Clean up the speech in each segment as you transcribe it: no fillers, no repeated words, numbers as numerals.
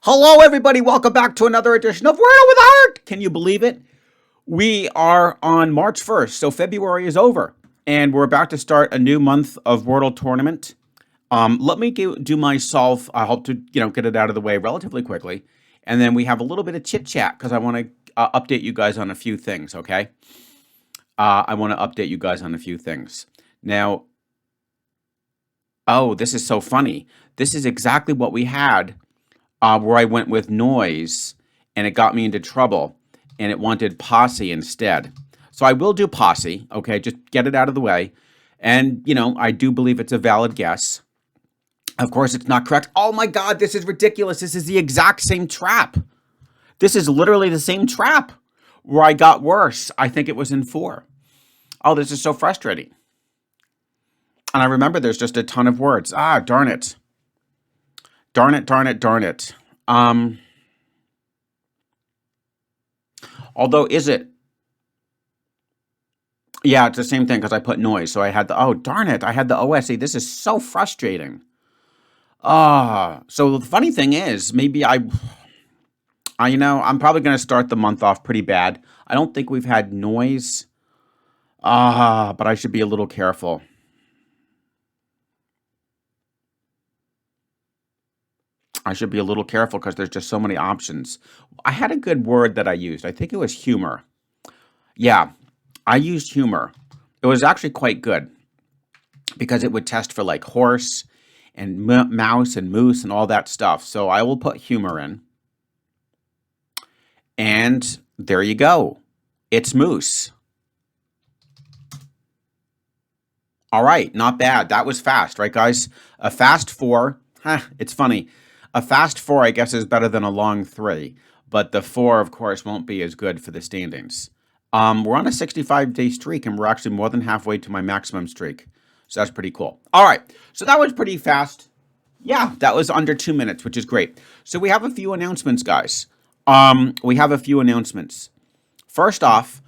Hello, everybody. Welcome back to another edition of Wordle with Art. Can you believe it? We are on March 1st, so February is over, and we're about to start a new month of Wordle Tournament. Let me do my solve. I hope to get it out of the way relatively quickly, and then we have a little bit of chit chat because I want to update you guys on a few things. Okay, I want to update you guys on a few things now. Oh, this is so funny. This is exactly what we had. Where I went with noise, and it got me into trouble, and it wanted posse instead. So I will do posse, okay? Just get it out of the way. And, I do believe it's a valid guess. Of course, it's not correct. Oh my God, this is ridiculous. This is the exact same trap. This is literally the same trap where I got worse. I think it was in 4. Oh, this is so frustrating. And I remember there's just a ton of words. Ah, darn it. Darn it, darn it, darn it. Although, is it? Yeah, it's the same thing because I put noise. So I had oh, darn it. I had the OSE. This is so frustrating. So the funny thing is, maybe I'm probably going to start the month off pretty bad. I don't think we've had noise. But I should be a little careful. I should be a little careful because there's just so many options. I had a good word that I used. I think it was humor. Yeah, I used humor. It was actually quite good because it would test for like horse and mouse and moose and all that stuff. So I will put humor in. And there you go. It's moose. All right, not bad. That was fast, right, guys? A fast 4. It's funny. A fast 4, I guess, is better than a long 3, but the 4, of course, won't be as good for the standings. We're on a 65-day streak, and we're actually more than halfway to my maximum streak, so that's pretty cool. All right, so that was pretty fast. Yeah, that was under 2 minutes, which is great. So we have a few announcements, guys. We have a few announcements. First off,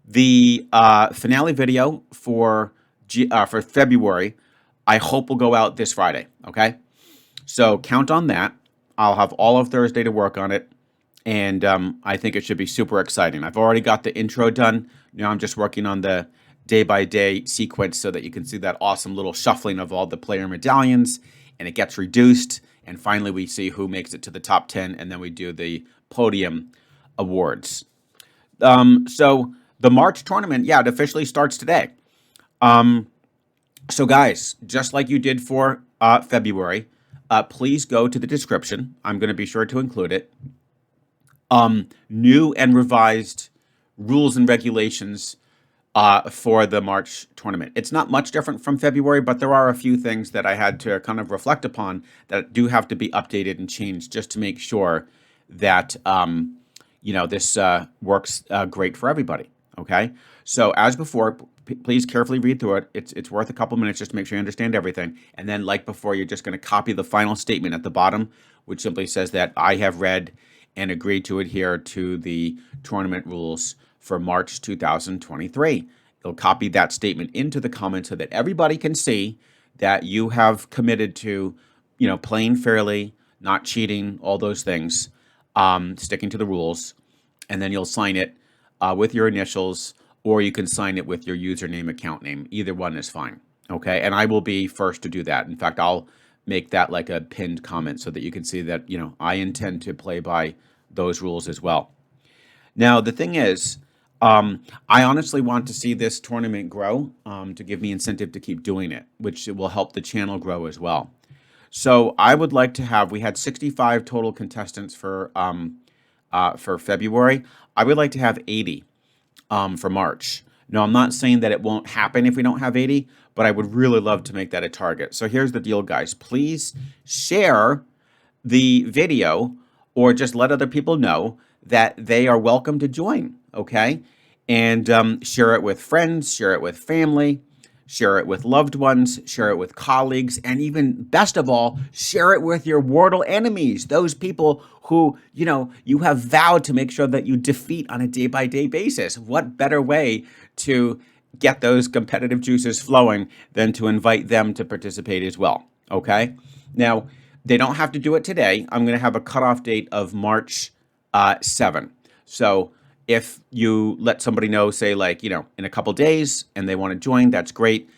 the finale video for February, I hope will go out this Friday, okay? So count on that. I'll have all of Thursday to work on it, and I think it should be super exciting. I've already got the intro done. Now I'm just working on the day-by-day sequence so that you can see that awesome little shuffling of all the player medallions, and it gets reduced, and finally we see who makes it to the top 10, and then we do the podium awards. So the March tournament, yeah, it officially starts today. So guys, just like you did for February, please go to the description. I'm going to be sure to include it. New and revised rules and regulations for the March tournament. It's not much different from February, but there are a few things that I had to kind of reflect upon that do have to be updated and changed just to make sure that this works great for everybody. Okay, so as before, please carefully read through it. It's worth a couple minutes just to make sure you understand everything. And then, like before, you're just going to copy the final statement at the bottom, which simply says that I have read and agreed to adhere to the tournament rules for March 2023. You'll copy that statement into the comments so that everybody can see that you have committed to, playing fairly, not cheating, all those things, sticking to the rules. And then you'll sign it with your initials, or you can sign it with your username, account name. Either one is fine, okay? And I will be first to do that. In fact, I'll make that like a pinned comment so that you can see that, I intend to play by those rules as well. Now, the thing is, I honestly want to see this tournament grow to give me incentive to keep doing it, which will help the channel grow as well. So I would like to have, we had 65 total contestants for February. I would like to have 80. For March. No, I'm not saying that it won't happen if we don't have 80, but I would really love to make that a target. So here's the deal, guys. Please share the video or just let other people know that they are welcome to join, okay? And share it with friends, share it with family, share it with loved ones, share it with colleagues, and even best of all, share it with your Wordle enemies, those people who, you have vowed to make sure that you defeat on a day-by-day basis. What better way to get those competitive juices flowing than to invite them to participate as well, okay? Now, They don't have to do it today. I'm going to have a cutoff date of March 7. So if you let somebody know, say like, in a couple days and they want to join, that's great.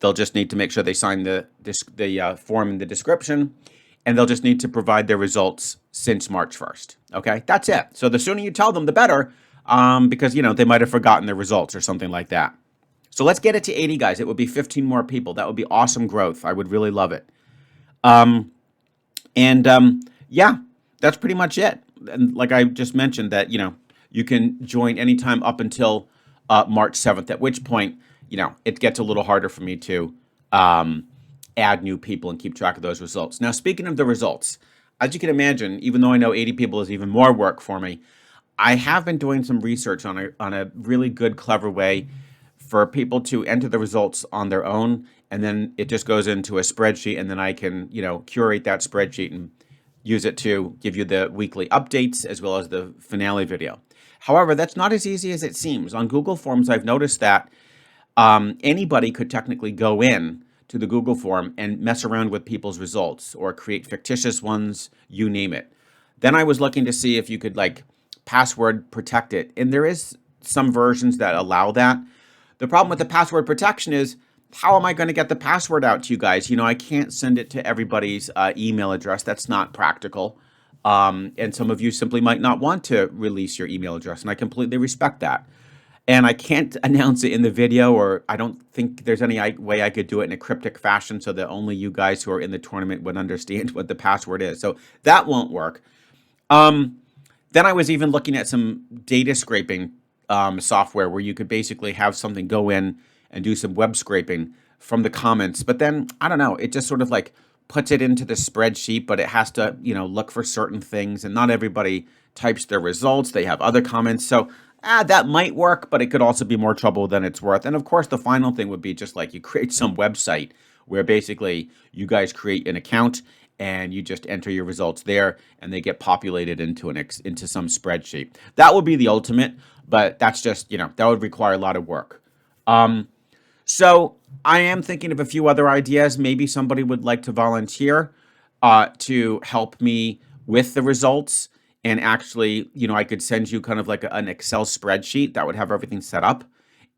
They'll just need to make sure they sign the form in the description, and they'll just need to provide their results since March 1st. Okay, that's it. So the sooner you tell them, the better, because, they might have forgotten their results or something like that. So let's get it to 80, guys. It would be 15 more people. That would be awesome growth. I would really love it. Yeah, that's pretty much it. And like I just mentioned, that you can join anytime up until March 7th. At which point, it gets a little harder for me to add new people and keep track of those results. Now, speaking of the results, as you can imagine, even though I know 80 people is even more work for me, I have been doing some research on a really good, clever way for people to enter the results on their own, and then it just goes into a spreadsheet, and then I can, curate that spreadsheet and use it to give you the weekly updates as well as the finale video. However, that's not as easy as it seems. On Google Forms, I've noticed that anybody could technically go in to the Google form and mess around with people's results or create fictitious ones, you name it. Then I was looking to see if you could password protect it, and there is some versions that allow that. The problem with the password protection is, how am I going to get the password out to you guys? I can't send it to everybody's email address. That's not practical. And some of you simply might not want to release your email address, and I completely respect that. And I can't announce it in the video, or I don't think there's any way I could do it in a cryptic fashion so that only you guys who are in the tournament would understand what the password is. So that won't work. Then I was even looking at some data scraping software where you could basically have something go in and do some web scraping from the comments. But then, I don't know, it just sort of puts it into the spreadsheet, but it has to, look for certain things, and not everybody types their results. They have other comments. So that might work, but it could also be more trouble than it's worth. And of course, the final thing would be just you create some website where basically you guys create an account and you just enter your results there, and they get populated into some spreadsheet. That would be the ultimate, but that's just, that would require a lot of work. So I am thinking of a few other ideas. Maybe somebody would like to volunteer to help me with the results. And actually, I could send you kind of an Excel spreadsheet that would have everything set up.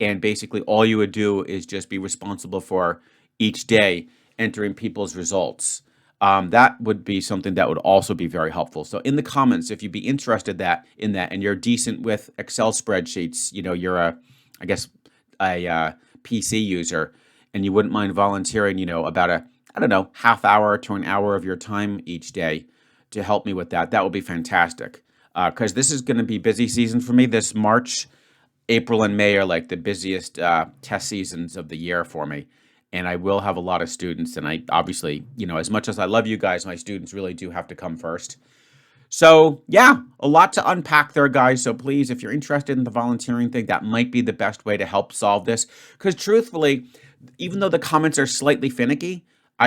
And basically all you would do is just be responsible for each day entering people's results. That would be something that would also be very helpful. So in the comments, if you'd be interested in that, and you're decent with Excel spreadsheets, you're a PC user, and you wouldn't mind volunteering, about half hour to an hour of your time each day to help me with that, that would be fantastic. Because this is going to be busy season for me. This March, April, and May are the busiest test seasons of the year for me. And I will have a lot of students. And I obviously, as much as I love you guys, my students really do have to come first. So yeah, a lot to unpack there, guys. So please, if you're interested in the volunteering thing, that might be the best way to help solve this. Because truthfully, even though the comments are slightly finicky,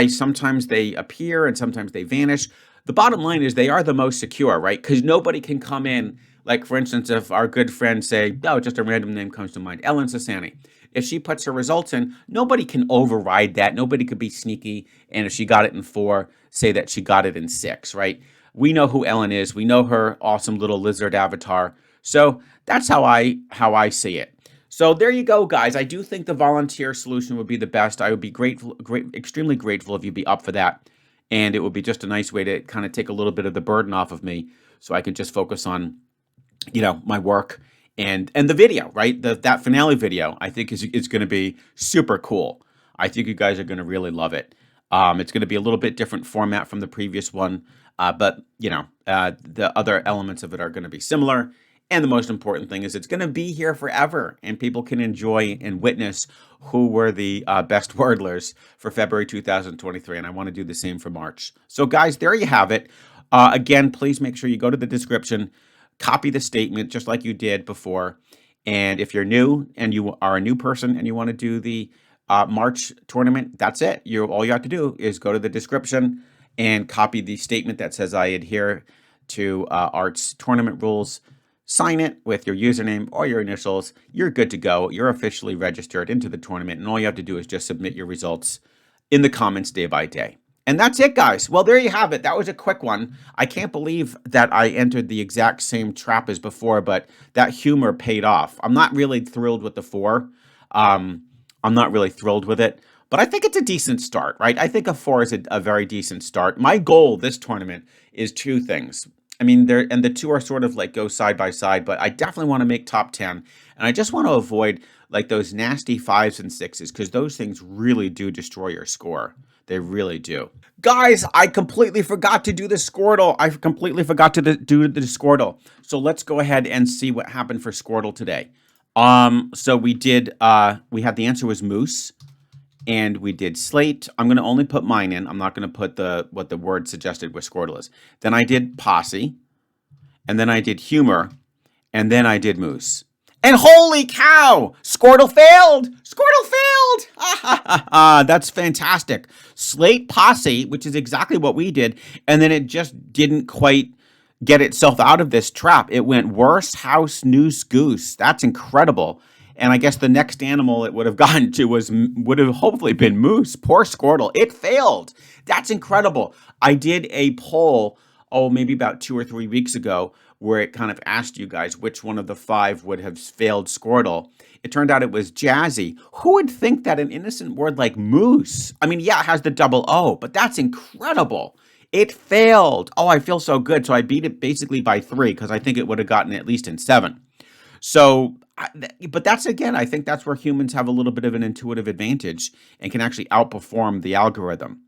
sometimes they appear and sometimes they vanish. The bottom line is they are the most secure, right? Because nobody can come in. For instance, if our good friend say, just a random name comes to mind, Ellen Sassani. If she puts her results in, nobody can override that. Nobody could be sneaky. And if she got it in 4, say that she got it in 6, right? We know who Ellen is. We know her awesome little lizard avatar. So that's how I see it. So there you go, guys. I do think the volunteer solution would be the best. I would be extremely grateful if you'd be up for that. And it would be just a nice way to kind of take a little bit of the burden off of me, so I could just focus on, my work and the video, right? That finale video, I think is going to be super cool. I think you guys are going to really love it. It's going to be a little bit different format from the previous one, but the other elements of it are going to be similar. And the most important thing is it's going to be here forever, and people can enjoy and witness who were the best wordlers for February 2023. And I want to do the same for March. So guys, there you have it. Again, please make sure you go to the description, copy the statement just like you did before. And if you're new and you are a new person and you want to do the March tournament, that's it. All you have to do is go to the description and copy the statement that says I adhere to Art's tournament rules. Sign it with your username or your initials. You're good to go. You're officially registered into the tournament, and all you have to do is just submit your results in the comments day by day. And that's it, guys. Well, there you have it. That was a quick one. I can't believe that I entered the exact same trap as before, but that humor paid off. I'm not really thrilled with the 4. I'm not really thrilled with it, but I think it's a decent start, right? I think a 4 is a very decent start. My goal this tournament is 2 things. I mean, the 2 are sort of like go side by side, but I definitely want to make top 10, and I just want to avoid like those nasty 5s and 6s because those things really do destroy your score. They really do. Guys, I completely forgot to do the Squirtle. I completely forgot to do the Squirtle. So let's go ahead and see what happened for Squirtle today. So we did, we had the answer was moose, and we did slate. I'm going to only put mine in. I'm not going to put what the word suggested with Squirtle is. Then I did posse, and then I did humor, and then I did moose. And holy cow, Squirtle failed! Squirtle failed! That's fantastic. Slate posse, which is exactly what we did, and then it just didn't quite get itself out of this trap. It went worse house noose goose. That's incredible. And I guess the next animal it would have gotten to would have hopefully been moose. Poor Squirtle. It failed. That's incredible. I did a poll, maybe about 2 or 3 weeks ago, where it kind of asked you guys which one of the 5 would have failed Squirtle. It turned out it was Jazzy. Who would think that an innocent word like moose, I mean, yeah, it has the double O, but that's incredible. It failed. Oh, I feel so good. So I beat it basically by 3 because I think it would have gotten at least in 7. So, but that's, again, I think that's where humans have a little bit of an intuitive advantage and can actually outperform the algorithm.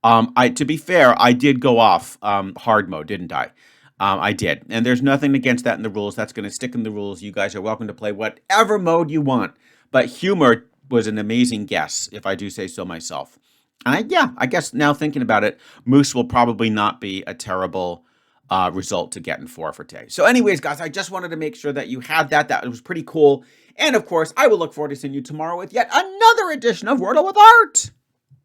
To be fair, I did go off hard mode, didn't I? I did. And there's nothing against that in the rules. That's going to stick in the rules. You guys are welcome to play whatever mode you want. But humor was an amazing guess, if I do say so myself. And I guess now thinking about it, moose will probably not be a terrible result to get in 4 for today. So anyways, guys, I just wanted to make sure that you had that. That was pretty cool. And of course, I will look forward to seeing you tomorrow with yet another edition of Wordle with Art.